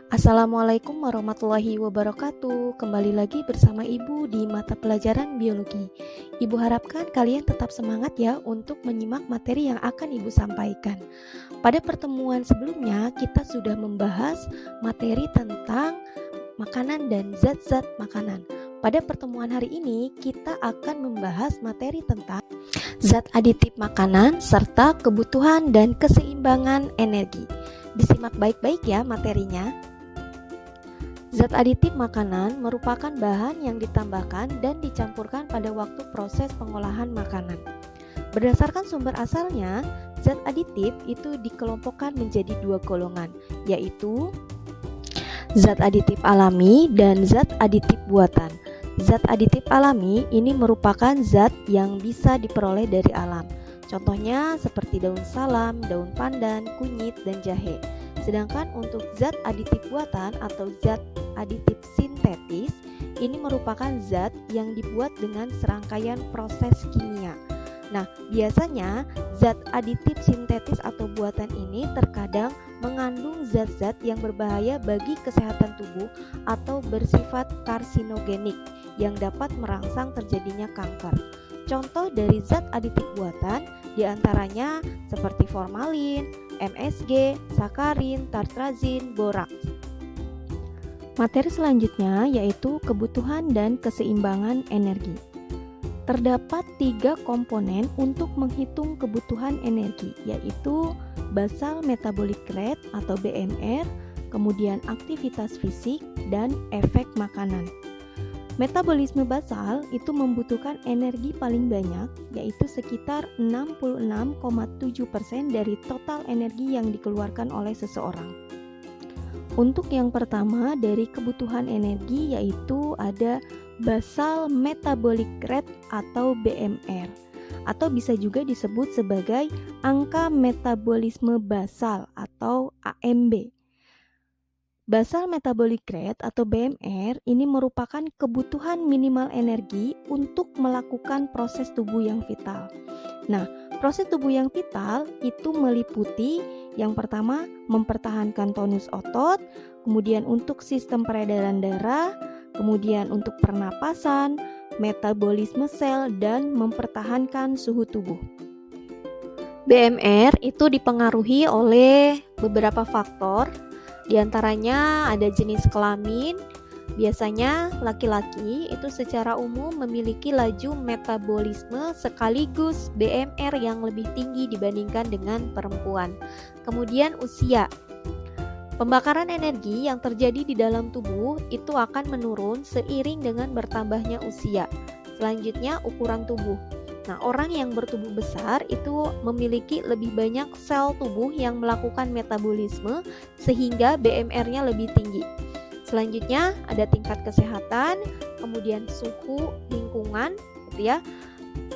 Assalamualaikum warahmatullahi wabarakatuh. Kembali lagi bersama Ibu di mata pelajaran biologi. Ibu harapkan kalian tetap semangat ya untuk menyimak materi yang akan Ibu sampaikan. Pada pertemuan sebelumnya kita sudah membahas materi tentang makanan dan zat-zat makanan. Pada pertemuan hari ini kita akan membahas materi tentang zat aditif makanan serta kebutuhan dan keseimbangan energi. Disimak baik-baik ya materinya. Zat aditif makanan merupakan bahan yang ditambahkan dan dicampurkan pada waktu proses pengolahan makanan. Berdasarkan sumber asalnya, zat aditif itu dikelompokkan menjadi dua golongan, yaitu zat aditif alami dan zat aditif buatan. Zat aditif alami ini merupakan zat yang bisa diperoleh dari alam. Contohnya seperti daun salam, daun pandan, kunyit, dan jahe. Sedangkan untuk zat aditif buatan atau zat aditif sintetis ini merupakan zat yang dibuat dengan serangkaian proses kimia. Nah, biasanya zat aditif sintetis atau buatan ini terkadang mengandung zat-zat yang berbahaya bagi kesehatan tubuh atau bersifat karsinogenik yang dapat merangsang terjadinya kanker. Contoh dari zat aditif buatan diantaranya seperti formalin, MSG, sakarin, tartrazin, boraks. Materi selanjutnya yaitu kebutuhan dan keseimbangan energi. Terdapat 3 komponen untuk menghitung kebutuhan energi, yaitu basal metabolic rate atau BMR, kemudian aktivitas fisik, dan efek makanan. Metabolisme basal itu membutuhkan energi paling banyak, yaitu sekitar 66,7% dari total energi yang dikeluarkan oleh seseorang. Untuk yang pertama dari kebutuhan energi yaitu ada basal metabolic rate atau BMR, atau bisa juga disebut sebagai angka metabolisme basal atau AMB. Basal metabolic rate atau BMR ini merupakan kebutuhan minimal energi untuk melakukan proses tubuh yang vital. Nah, proses tubuh yang vital itu meliputi yang pertama mempertahankan tonus otot, kemudian untuk sistem peredaran darah, kemudian untuk pernapasan, metabolisme sel, dan mempertahankan suhu tubuh. BMR itu dipengaruhi oleh beberapa faktor. Di antaranya ada jenis kelamin. Biasanya laki-laki itu secara umum memiliki laju metabolisme sekaligus BMR yang lebih tinggi dibandingkan dengan perempuan. Kemudian usia. Pembakaran energi yang terjadi di dalam tubuh itu akan menurun seiring dengan bertambahnya usia. Selanjutnya ukuran tubuh. Nah, orang yang bertubuh besar itu memiliki lebih banyak sel tubuh yang melakukan metabolisme sehingga BMR-nya lebih tinggi. Selanjutnya ada tingkat kesehatan, kemudian suhu lingkungan, gitu ya.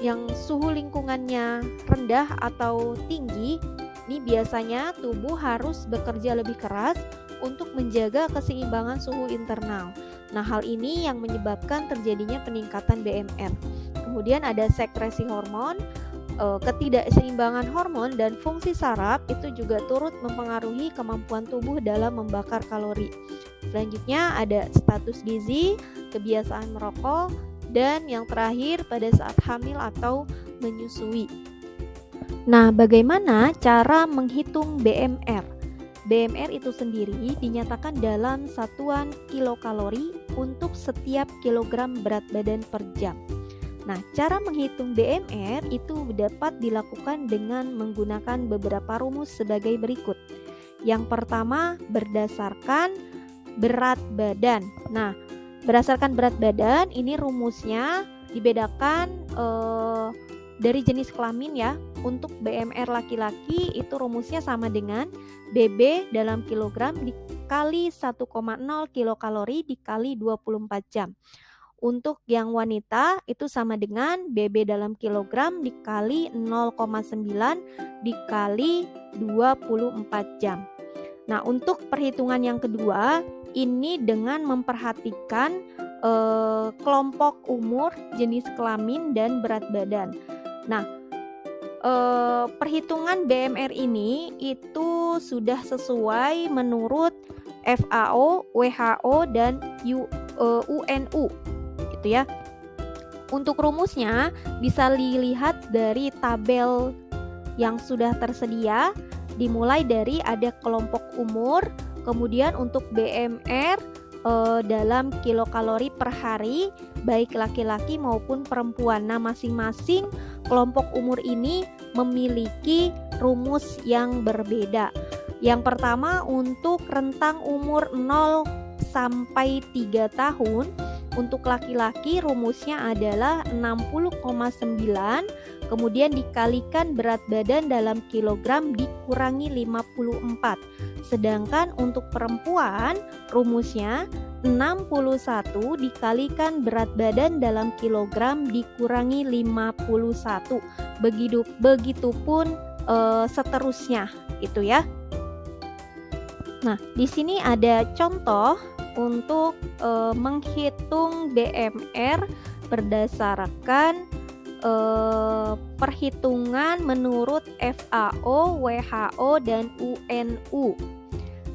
Yang suhu lingkungannya rendah atau tinggi, ini biasanya tubuh harus bekerja lebih keras untuk menjaga keseimbangan suhu internal. Nah, hal ini yang menyebabkan terjadinya peningkatan BMR. Kemudian ada sekresi hormon, ketidakseimbangan hormon dan fungsi saraf itu juga turut mempengaruhi kemampuan tubuh dalam membakar kalori. Selanjutnya ada status gizi, kebiasaan merokok, dan yang terakhir pada saat hamil atau menyusui. Nah, bagaimana cara menghitung BMR? BMR itu sendiri dinyatakan dalam satuan kilokalori untuk setiap kilogram berat badan per jam. Nah, cara menghitung BMR itu dapat dilakukan dengan menggunakan beberapa rumus sebagai berikut. Yang pertama, berdasarkan berat badan. Nah, berdasarkan berat badan, ini rumusnya dibedakan dari jenis kelamin ya. Untuk BMR laki-laki itu rumusnya sama dengan BB dalam kilogram dikali 1,0 kilokalori dikali 24 jam. Untuk yang wanita itu sama dengan BB dalam kilogram dikali 0,9 dikali 24 jam. Nah, untuk perhitungan yang kedua ini dengan memperhatikan kelompok umur, jenis kelamin, dan berat badan. Nah, perhitungan BMR ini itu sudah sesuai menurut FAO, WHO, dan UNU gitu ya. Untuk rumusnya bisa dilihat dari tabel yang sudah tersedia, dimulai dari ada kelompok umur, kemudian untuk BMR dalam kilokalori per hari baik laki-laki maupun perempuan. Nah, masing-masing kelompok umur ini memiliki rumus yang berbeda. Yang pertama untuk rentang umur 0 sampai 3 tahun, untuk laki-laki rumusnya adalah 60,9 kemudian dikalikan berat badan dalam kilogram dikurangi 54. Sedangkan untuk perempuan rumusnya 61 dikalikan berat badan dalam kilogram dikurangi 51. Begitupun seterusnya itu ya. Nah, di sini ada contoh untuk menghitung BMR berdasarkan perhitungan menurut FAO, WHO, dan UNU.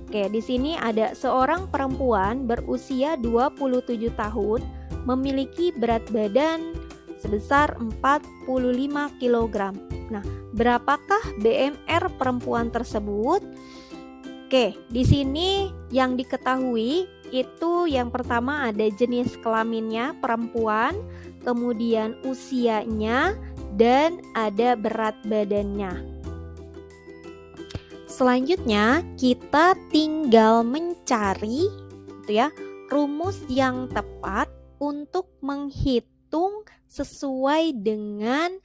Oke, di sini ada seorang perempuan berusia 27 tahun memiliki berat badan sebesar 45 kg. Nah, berapakah BMR perempuan tersebut? Oke, di sini yang diketahui itu yang pertama ada jenis kelaminnya perempuan, kemudian usianya, dan ada berat badannya. Selanjutnya kita tinggal mencari gitu ya, rumus yang tepat untuk menghitung sesuai dengan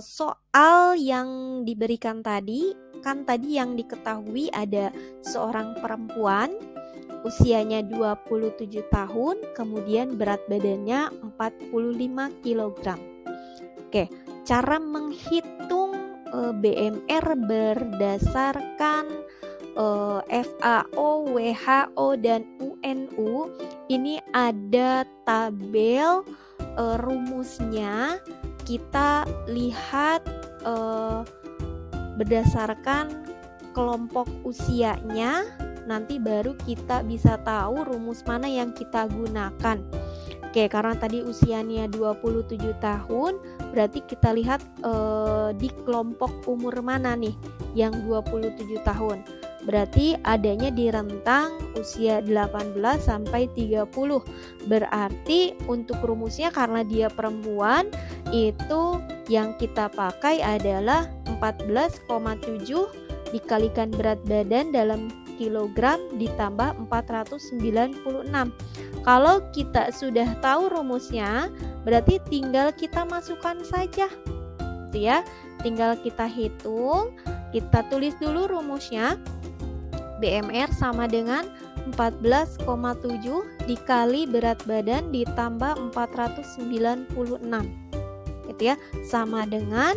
soal yang diberikan tadi. Kan tadi yang diketahui ada seorang perempuan usianya 27 tahun, kemudian berat badannya 45 kg. Oke, cara menghitung BMR berdasarkan FAO, WHO, dan UNU ini ada tabel rumusnya. Kita lihat berdasarkan kelompok usianya, nanti baru kita bisa tahu rumus mana yang kita gunakan. Oke, karena tadi usianya 27 tahun, berarti kita lihat di kelompok umur mana nih yang 27 tahun. Berarti adanya di rentang usia 18 sampai 30. Berarti untuk rumusnya karena dia perempuan, itu yang kita pakai adalah 14,7 dikalikan berat badan dalam kilogram ditambah 496. Kalau kita sudah tahu rumusnya, berarti tinggal kita masukkan saja. Gitu ya. Tinggal kita hitung, kita tulis dulu rumusnya. BMR sama dengan 14,7 dikali berat badan ditambah 496. Gitu ya. Sama dengan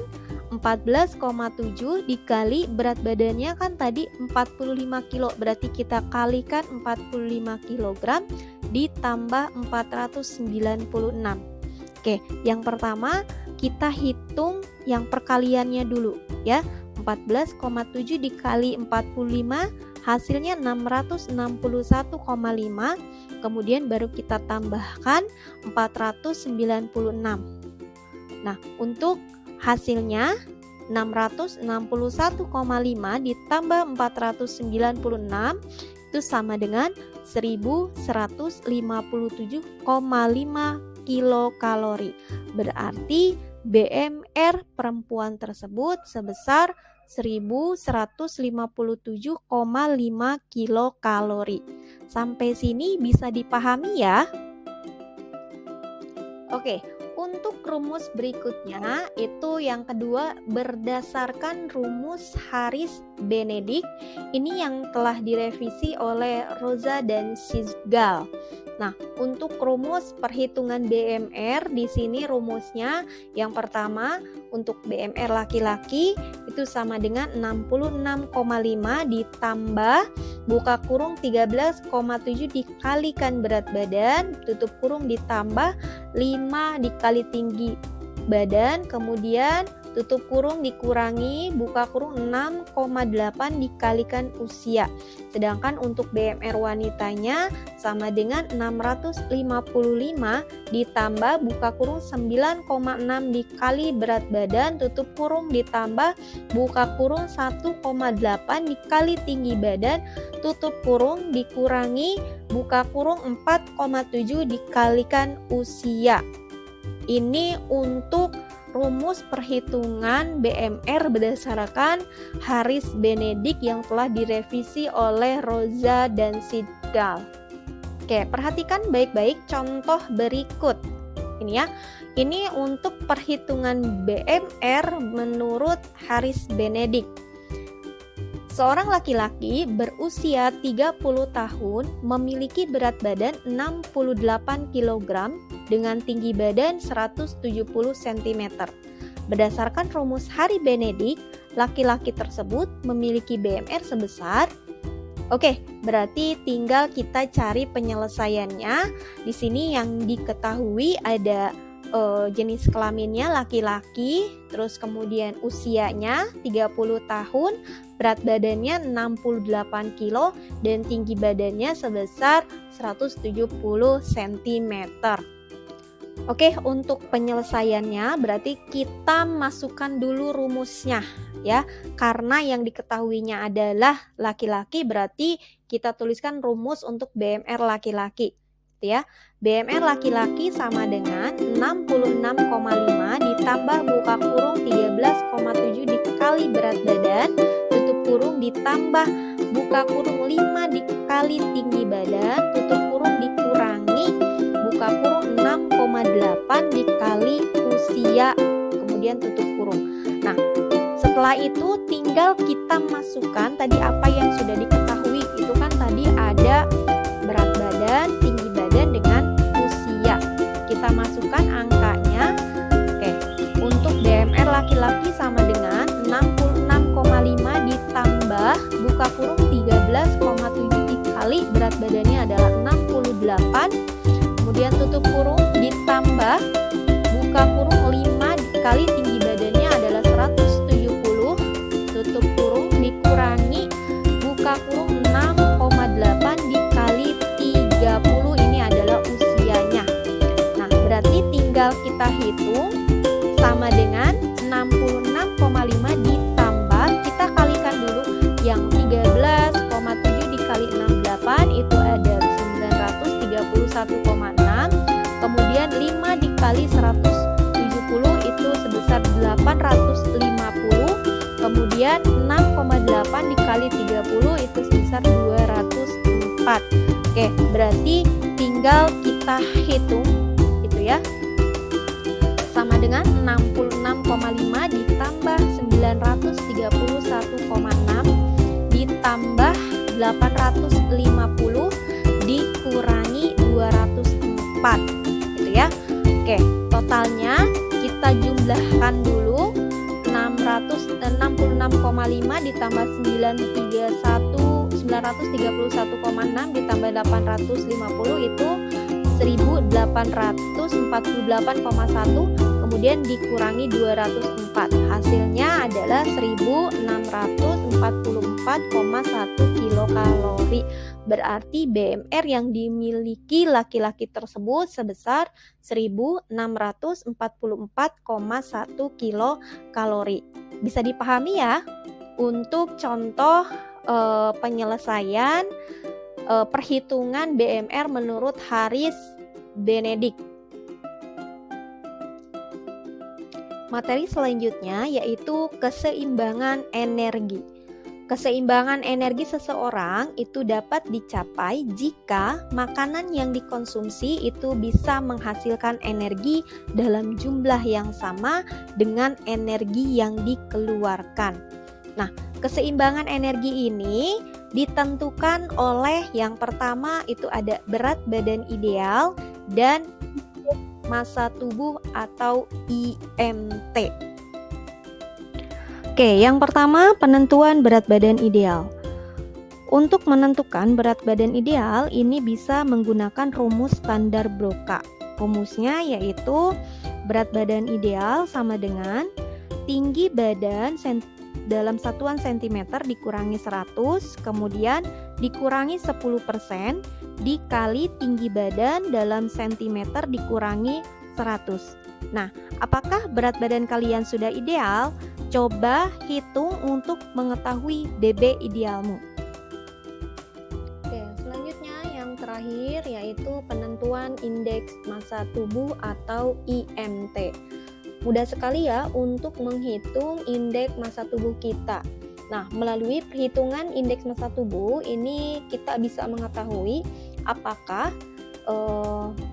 14,7 dikali berat badannya kan tadi 45 kilo, berarti kita kalikan 45 kg ditambah 496. Oke, yang pertama kita hitung yang perkaliannya dulu ya. 14,7 dikali 45 hasilnya 661,5, kemudian baru kita tambahkan 496. Nah, untuk hasilnya 661,5 ditambah 496 itu sama dengan 1157,5 kilokalori. Berarti BMR perempuan tersebut sebesar 1157,5 kilokalori. Sampai sini bisa dipahami ya? Oke. Untuk rumus berikutnya itu yang kedua berdasarkan rumus Harris-Benedict. Ini yang telah direvisi oleh Rosa dan Sisgal. Nah, untuk rumus perhitungan BMR di sini rumusnya yang pertama untuk BMR laki-laki itu sama dengan 66,5 ditambah buka kurung 13,7 dikalikan berat badan, tutup kurung ditambah 5 dikali tinggi badan, kemudian tutup kurung dikurangi buka kurung 6,8 dikalikan usia. Sedangkan untuk BMR wanitanya sama dengan 655 ditambah buka kurung 9,6 dikali berat badan tutup kurung ditambah buka kurung 1,8 dikali tinggi badan tutup kurung dikurangi buka kurung 4,7 dikalikan usia. Ini untuk rumus perhitungan BMR berdasarkan Harris Benedict yang telah direvisi oleh Rosa dan Sigal. Oke, perhatikan baik-baik contoh berikut. Ini ya. Ini untuk perhitungan BMR menurut Harris Benedict. Seorang laki-laki berusia 30 tahun memiliki berat badan 68 kg dengan tinggi badan 170 cm. Berdasarkan rumus Harris Benedict, laki-laki tersebut memiliki BMR sebesar. Oke, berarti tinggal kita cari penyelesaiannya. Di sini yang diketahui ada jenis kelaminnya laki-laki, terus kemudian usianya 30 tahun, berat badannya 68 kg dan tinggi badannya sebesar 170 cm. Oke, untuk penyelesaiannya berarti kita masukkan dulu rumusnya ya. Karena yang diketahuinya adalah laki-laki, berarti kita tuliskan rumus untuk BMR laki-laki. Ya, BMR laki-laki sama dengan 66,5 ditambah buka kurung 13,7 dikali berat badan tutup kurung ditambah buka kurung 5 dikali tinggi badan tutup kurung dikurangi buka kurung 6,8 dikali usia kemudian tutup kurung. Nah, setelah itu tinggal kita masukkan tadi apa yang sudah diketahui. Itu kan tadi ada berat badan, tinggi badan dengan usia. Kita masukkan angkanya. Oke, untuk BMR laki-laki sama dengan 66,5 ditambah buka kurung 13,7 dikali berat badannya adalah 68. Kemudian tutup kurung ditambah buka kurung 5 dikali tinggi badannya adalah 170. Tutup kurung dikurangi buka kurung 6,8 dikali 30, ini adalah usianya. Nah, berarti tinggal kita hitung sama dengan 66,5 ditambah, kita kalikan dulu yang 13,7 dikali 68 itu ada 931,6, kemudian 5 dikali 170 itu sebesar 850, kemudian 6,8 dikali 30 itu sebesar 204. Oke, berarti tinggal kita hitung itu ya. Sama dengan 66,5 ditambah 931,6 ditambah 850 dikurangi 204 gitu ya. Oke, totalnya kita jumlahkan dulu. 66,5 ditambah 931,6 ditambah 850 itu 1848,1, kemudian dikurangi 204. Hasilnya adalah 1644,1 kilokalori. Berarti BMR yang dimiliki laki-laki tersebut sebesar 1644,1 kilokalori. Bisa dipahami ya? Untuk contoh penyelesaian perhitungan BMR menurut Harris Benedict. Materi selanjutnya yaitu keseimbangan energi. Keseimbangan energi seseorang itu dapat dicapai jika makanan yang dikonsumsi itu bisa menghasilkan energi dalam jumlah yang sama dengan energi yang dikeluarkan. Nah, keseimbangan energi ini ditentukan oleh yang pertama itu ada berat badan ideal dan massa tubuh atau IMT. Oke, yang pertama penentuan berat badan ideal. Untuk menentukan berat badan ideal ini bisa menggunakan rumus standar Broca. Rumusnya yaitu berat badan ideal sama dengan tinggi badan dalam satuan sentimeter dikurangi 100, kemudian dikurangi 10% dikali tinggi badan dalam sentimeter dikurangi 100. Nah, apakah berat badan kalian sudah ideal? Coba hitung untuk mengetahui BB idealmu. Oke, selanjutnya yang terakhir yaitu penentuan indeks massa tubuh atau IMT. Mudah sekali ya untuk menghitung indeks massa tubuh kita. Nah, melalui perhitungan indeks massa tubuh ini kita bisa mengetahui apakah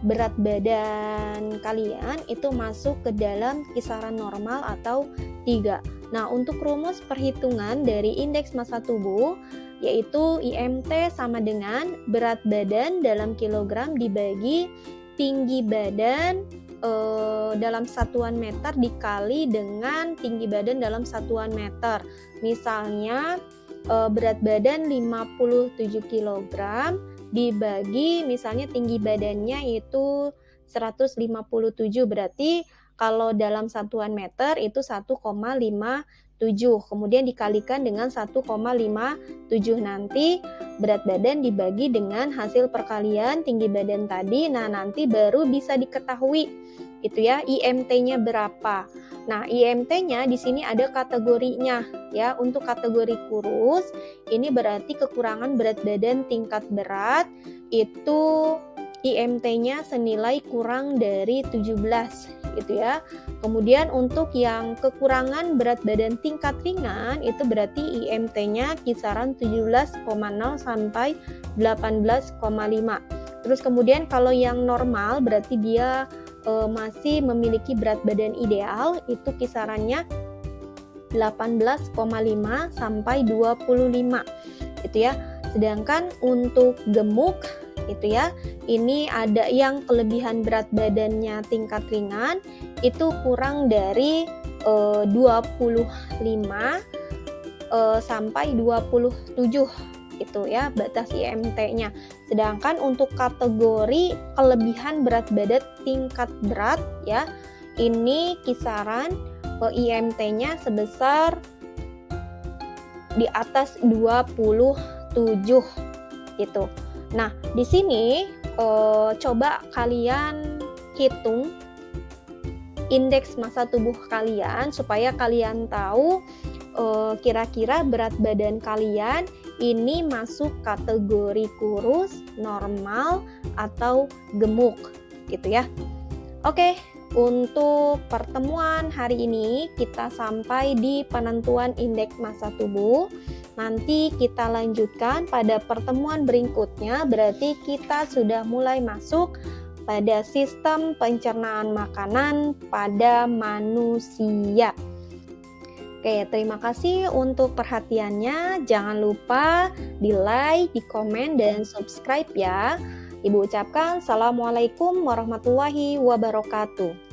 berat badan kalian itu masuk ke dalam kisaran normal atau tidak. Nah, untuk rumus perhitungan dari indeks massa tubuh yaitu IMT sama dengan berat badan dalam kilogram dibagi tinggi badan dalam satuan meter dikali dengan tinggi badan dalam satuan meter. Misalnya berat badan 57 kg dibagi misalnya tinggi badannya itu 157, berarti kalau dalam satuan meter itu 1,57, kemudian dikalikan dengan 1,57, nanti berat badan dibagi dengan hasil perkalian tinggi badan tadi. Nah, nanti baru bisa diketahui itu ya IMT-nya berapa. Nah, IMT-nya di sini ada kategorinya ya. Untuk kategori kurus ini berarti kekurangan berat badan tingkat berat itu IMT-nya senilai kurang dari 17 gitu ya. Kemudian untuk yang kekurangan berat badan tingkat ringan itu berarti IMT-nya kisaran 17,0 sampai 18,5. Terus kemudian kalau yang normal berarti dia masih memiliki berat badan ideal itu kisarannya 18,5 sampai 25 itu ya. Sedangkan untuk gemuk itu ya, ini ada yang kelebihan berat badannya tingkat ringan itu kurang dari 25 sampai 27 itu ya batas IMT-nya. Sedangkan untuk kategori kelebihan berat badan tingkat berat ya, ini kisaran IMT-nya sebesar di atas 27 gitu. Nah, di sini coba kalian hitung indeks massa tubuh kalian supaya kalian tahu kira-kira berat badan kalian ini masuk kategori kurus, normal, atau gemuk gitu ya. Oke, untuk pertemuan hari ini kita sampai di penentuan indeks massa tubuh. Nanti kita lanjutkan pada pertemuan berikutnya, berarti kita sudah mulai masuk pada sistem pencernaan makanan pada manusia. Oke, terima kasih untuk perhatiannya. Jangan lupa di like, di komen, dan subscribe ya. Ibu ucapkan Assalamualaikum warahmatullahi wabarakatuh.